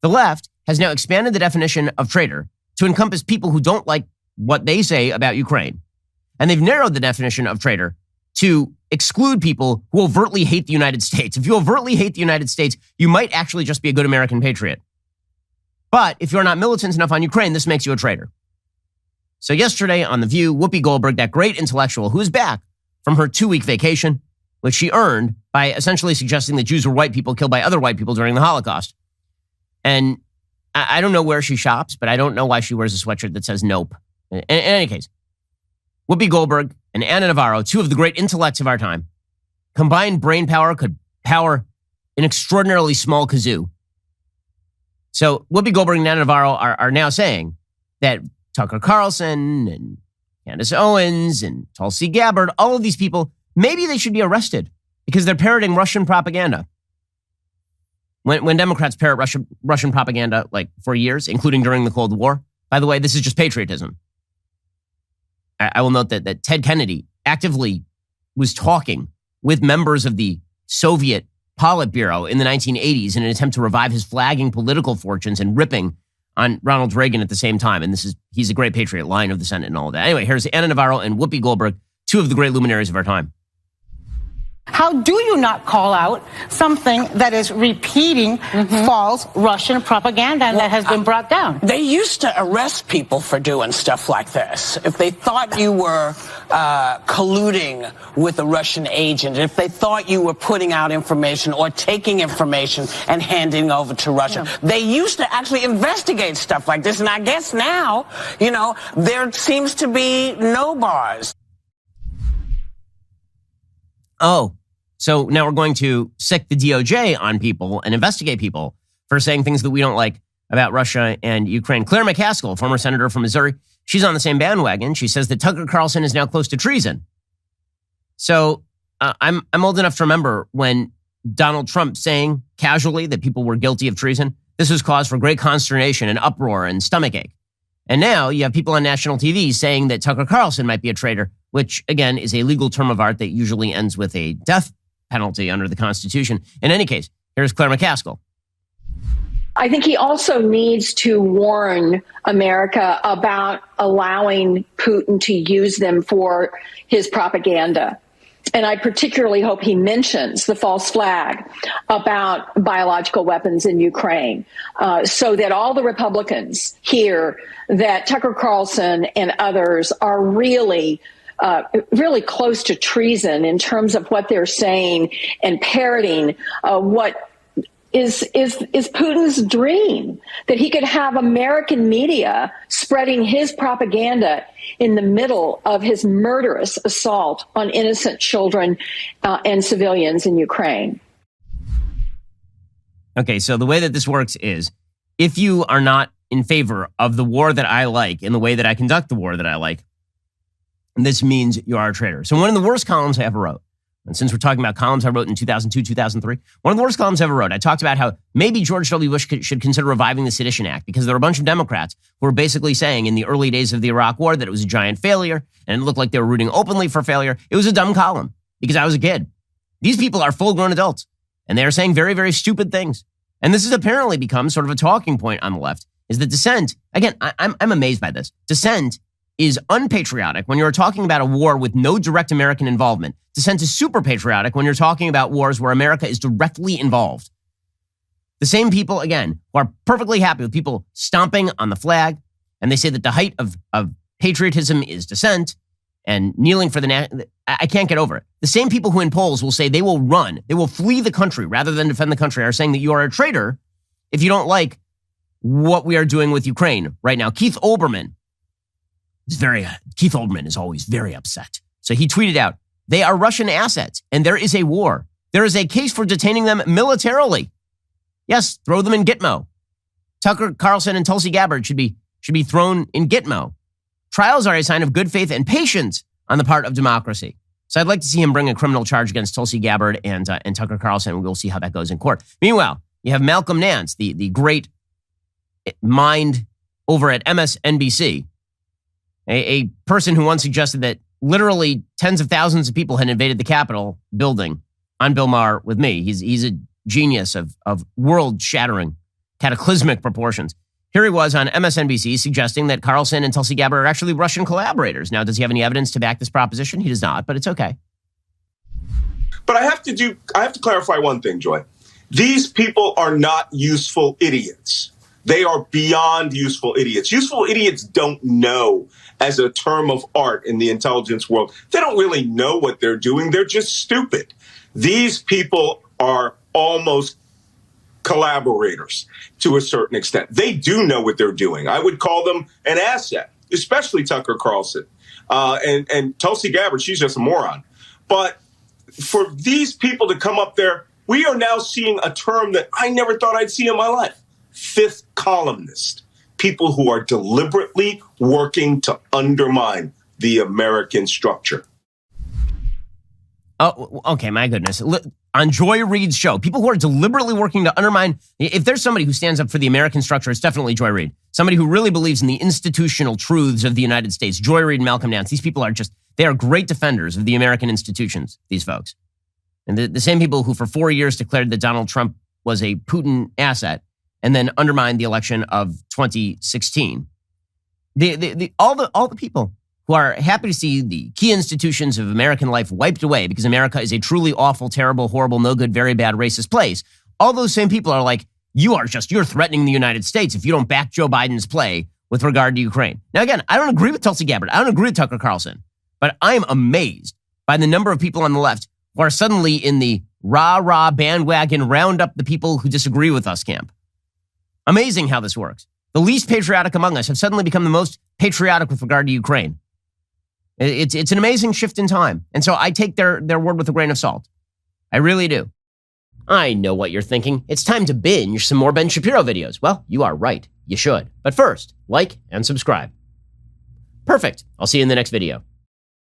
The left has now expanded the definition of traitor to encompass people who don't like what they say about Ukraine. And they've narrowed the definition of traitor to exclude people who overtly hate the United States. If you overtly hate the United States, you might actually just be a good American patriot. But if you're not militant enough on Ukraine, this makes you a traitor. So yesterday on The View, Whoopi Goldberg, that great intellectual who is back from her 2-week vacation, which she earned by essentially suggesting that Jews were white people killed by other white people during the Holocaust. And I don't know where she shops, but I don't know why she wears a sweatshirt that says nope. In any case, Whoopi Goldberg and Ana Navarro, two of the great intellects of our time, combined brain power could power an extraordinarily small kazoo. So Whoopi Goldberg and Ana Navarro are now saying that Tucker Carlson and Candace Owens and Tulsi Gabbard, all of these people, maybe they should be arrested because they're parroting Russian propaganda. When Democrats parrot Russian propaganda like for years, including during the Cold War, by the way, this is just patriotism. I will note that Ted Kennedy actively was talking with members of the Soviet Politburo in the 1980s in an attempt to revive his flagging political fortunes and ripping on Ronald Reagan at the same time. And he's a great patriot, Lion of the Senate and all of that. Anyway, here's Ana Navarro and Whoopi Goldberg, two of the great luminaries of our time. How do you not call out something that is repeating false Russian propaganda that has been brought down? They used to arrest people for doing stuff like this. If they thought you were colluding with a Russian agent, if they thought you were putting out information or taking information and handing over to Russia, they used to actually investigate stuff like this. And I guess now, there seems to be no bars. Oh, so now we're going to sick the DOJ on people and investigate people for saying things that we don't like about Russia and Ukraine. Claire McCaskill, former senator from Missouri, she's on the same bandwagon. She says that Tucker Carlson is now close to treason. So I'm old enough to remember when Donald Trump saying casually that people were guilty of treason. This was cause for great consternation and uproar and stomachache. And now you have people on national TV saying that Tucker Carlson might be a traitor, which, again, is a legal term of art that usually ends with a death penalty under the Constitution. In any case, here's Claire McCaskill. I think he also needs to warn America about allowing Putin to use them for his propaganda. And I particularly hope he mentions the false flag about biological weapons in Ukraine, so that all the Republicans hear that Tucker Carlson and others are really close to treason in terms of what they're saying and parroting what is Putin's dream, that he could have American media spreading his propaganda in the middle of his murderous assault on innocent children and civilians in Ukraine. Okay, so the way that this works is if you are not in favor of the war that I like in the way that I conduct the war that I like, this means you are a traitor. So one of the worst columns I ever wrote, and since we're talking about columns I wrote in 2002, 2003, one of the worst columns I ever wrote, I talked about how maybe George W. Bush should consider reviving the Sedition Act because there were a bunch of Democrats who were basically saying in the early days of the Iraq War that it was a giant failure and it looked like they were rooting openly for failure. It was a dumb column because I was a kid. These people are full-grown adults and they are saying very, very stupid things. And this has apparently become sort of a talking point on the left, is that dissent, again, I'm amazed by this. Dissent is unpatriotic when you're talking about a war with no direct American involvement. Dissent is super patriotic when you're talking about wars where America is directly involved. The same people, again, who are perfectly happy with people stomping on the flag, and they say that the height of patriotism is dissent and kneeling for the I can't get over it. The same people who in polls will say they will run, they will flee the country rather than defend the country are saying that you are a traitor if you don't like what we are doing with Ukraine right now. Keith Olbermann is always very upset. So he tweeted out, they are Russian assets and there is a war. There is a case for detaining them militarily. Yes, throw them in Gitmo. Tucker Carlson and Tulsi Gabbard should be thrown in Gitmo. Trials are a sign of good faith and patience on the part of democracy. So I'd like to see him bring a criminal charge against Tulsi Gabbard and Tucker Carlson. We'll see how that goes in court. Meanwhile, you have Malcolm Nance, the great mind over at MSNBC, a person who once suggested that literally tens of thousands of people had invaded the Capitol building on Bill Maher with me. He's a genius of world-shattering cataclysmic proportions. Here he was on MSNBC suggesting that Carlson and Tulsi Gabbard are actually Russian collaborators. Now, does he have any evidence to back this proposition? He does not, but it's okay. But I have to clarify one thing, Joy. These people are not useful idiots. They are beyond useful idiots. Useful idiots don't know, as a term of art in the intelligence world, they don't really know what they're doing. They're just stupid. These people are almost collaborators to a certain extent. They do know what they're doing. I would call them an asset, especially Tucker Carlson. And Tulsi Gabbard, she's just a moron. But for these people to come up there, we are now seeing a term that I never thought I'd see in my life. Fifth columnist. People who are deliberately working to undermine the American structure. Oh, okay, my goodness. On Joy Reid's show, people who are deliberately working to undermine, if there's somebody who stands up for the American structure, it's definitely Joy Reid. Somebody who really believes in the institutional truths of the United States. Joy Reid and Malcolm Nance, these people are they are great defenders of the American institutions, these folks. And the same people who for 4 years declared that Donald Trump was a Putin asset and then undermined the election of 2016. All the people who are happy to see the key institutions of American life wiped away because America is a truly awful, terrible, horrible, no good, very bad, racist place. All those same people are like, you're threatening the United States if you don't back Joe Biden's play with regard to Ukraine. Now, again, I don't agree with Tulsi Gabbard. I don't agree with Tucker Carlson, but I'm amazed by the number of people on the left who are suddenly in the rah-rah bandwagon, round up the people who disagree with us camp. Amazing how this works. The least patriotic among us have suddenly become the most patriotic with regard to Ukraine. It's an amazing shift in time. And so I take their word with a grain of salt. I really do. I know what you're thinking. It's time to binge some more Ben Shapiro videos. Well, you are right. You should. But first, like and subscribe. Perfect. I'll see you in the next video.